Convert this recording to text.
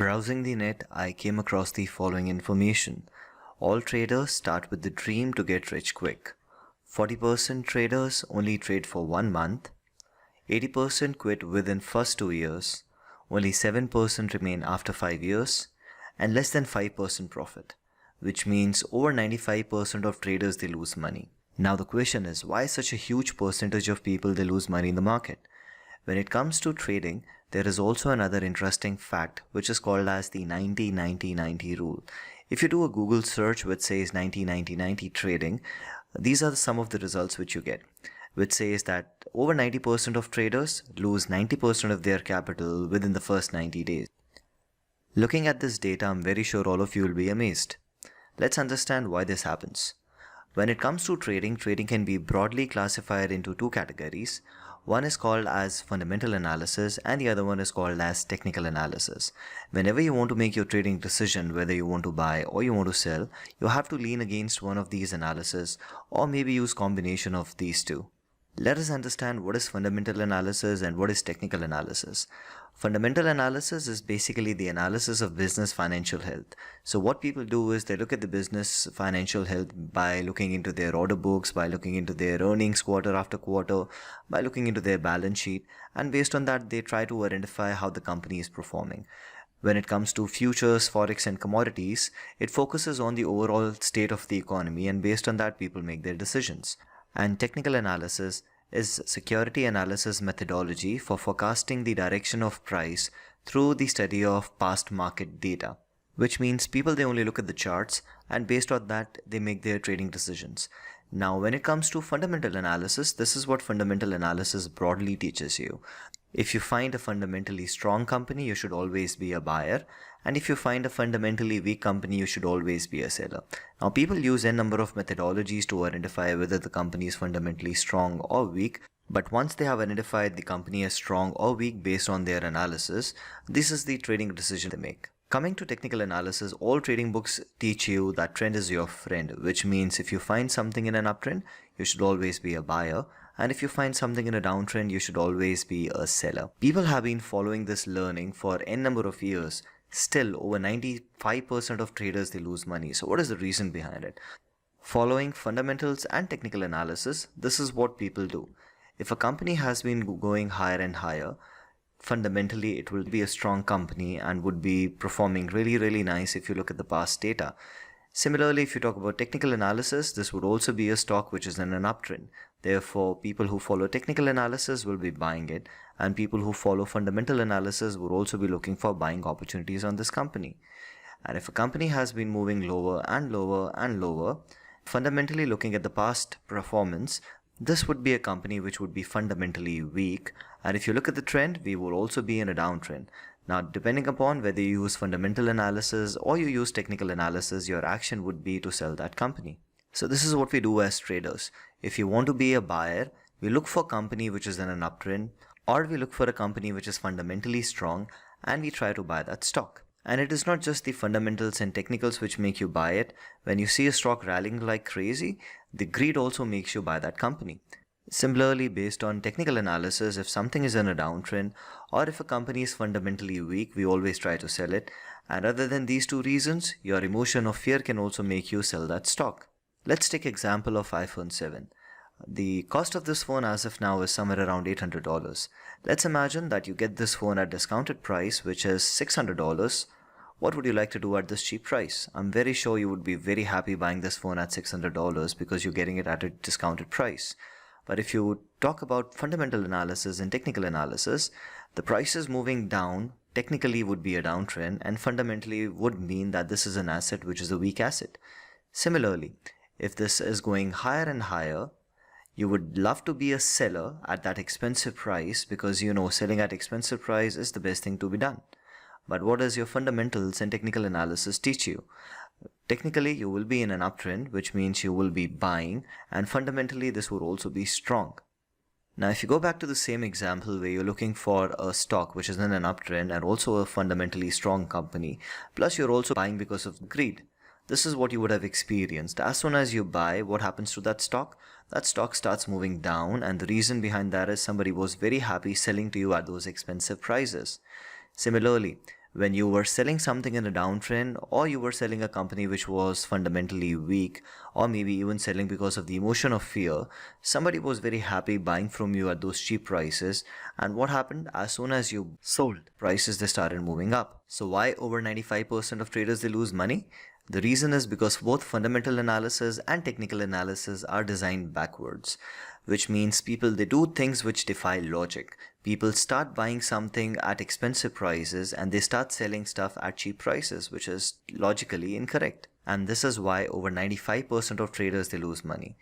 Browsing the net, I came across the following information. All traders start with the dream to get rich quick. 40% traders only trade for 1 month. 80% quit within first 2 years. Only 7% remain after 5 years. And less than 5% profit. Which means over 95% of traders they lose money. Now the question is, why such a huge percentage of people they lose money in the market? When it comes to trading, there is also another interesting fact which is called as the 90-90-90 rule. If you do a Google search which says 90-90-90 trading, these are some of the results which you get, which says that over 90% of traders lose 90% of their capital within the first 90 days. Looking at this data, I'm very sure all of you will be amazed. Let's understand why this happens. When it comes to trading, trading can be broadly classified into two categories. One is called as fundamental analysis and the other one is called as technical analysis. Whenever you want to make your trading decision, whether you want to buy or you want to sell, you have to lean against one of these analysis or maybe use combination of these two. Let us understand what is fundamental analysis and what is technical analysis. Fundamental analysis is basically the analysis of business financial health. So what people do is they look at the business financial health by looking into their order books, by looking into their earnings quarter after quarter, by looking into their balance sheet, and based on that they try to identify how the company is performing. When it comes to futures, forex and commodities, it focuses on the overall state of the economy and based on that people make their decisions. And technical analysis is security analysis methodology for forecasting the direction of price through the study of past market data, which means people they only look at the charts and based on that they make their trading decisions. Now when it comes to fundamental analysis, this is what fundamental analysis broadly teaches you. If you find a fundamentally strong company, you should always be a buyer, and if you find a fundamentally weak company, you should always be a seller. Now people use a number of methodologies to identify whether the company is fundamentally strong or weak, but once they have identified the company as strong or weak based on their analysis, this is the trading decision they make. Coming to technical analysis, all trading books teach you that trend is your friend, which means if you find something in an uptrend, you should always be a buyer. And if you find something in a downtrend, you should always be a seller. People have been following this learning for n number of years. Still, over 95% of traders they lose money. So what is the reason behind it? Following fundamentals and technical analysis, this is what people do. If a company has been going higher and higher, fundamentally it will be a strong company and would be performing really nice if you look at the past data. Similarly, if you talk about technical analysis, this would also be a stock which is in an uptrend. Therefore, people who follow technical analysis will be buying it, and people who follow fundamental analysis would also be looking for buying opportunities on this company. And if a company has been moving lower and lower and lower, fundamentally looking at the past performance, this would be a company which would be fundamentally weak. And if you look at the trend, we will also be in a downtrend. Now, depending upon whether you use fundamental analysis or you use technical analysis, your action would be to sell that company. So this is what we do as traders. If you want to be a buyer, we look for a company which is in an uptrend, or we look for a company which is fundamentally strong and we try to buy that stock. And it is not just the fundamentals and technicals which make you buy it. When you see a stock rallying like crazy, the greed also makes you buy that company. Similarly, based on technical analysis, if something is in a downtrend or if a company is fundamentally weak, we always try to sell it. And other than these two reasons, your emotion of fear can also make you sell that stock. Let's take example of iPhone 7. The cost of this phone as of now is somewhere around $800. Let's imagine that you get this phone at discounted price, which is $600. What would you like to do at this cheap price? I'm very sure you would be very happy buying this phone at $600 because you're getting it at a discounted price. But if you talk about fundamental analysis and technical analysis, the prices moving down technically would be a downtrend and fundamentally would mean that this is an asset which is a weak asset. Similarly, if this is going higher and higher, you would love to be a seller at that expensive price because you know selling at expensive price is the best thing to be done. But what does your fundamentals and technical analysis teach you? Technically, you will be in an uptrend, which means you will be buying, and fundamentally this would also be strong. Now, if you go back to the same example where you're looking for a stock which is in an uptrend and also a fundamentally strong company, plus you're also buying because of greed. This is what you would have experienced. As soon as you buy, what happens to that stock? That stock starts moving down, and the reason behind that is somebody was very happy selling to you at those expensive prices. Similarly, when you were selling something in a downtrend, or you were selling a company which was fundamentally weak, or maybe even selling because of the emotion of fear, somebody was very happy buying from you at those cheap prices. And what happened? As soon as you sold, prices they started moving up. So why over 95% of traders they lose money? The reason is because both fundamental analysis and technical analysis are designed backwards, which means people they do things which defy logic. People start buying something at expensive prices and they start selling stuff at cheap prices, which is logically incorrect. And this is why over 95% of traders they lose money.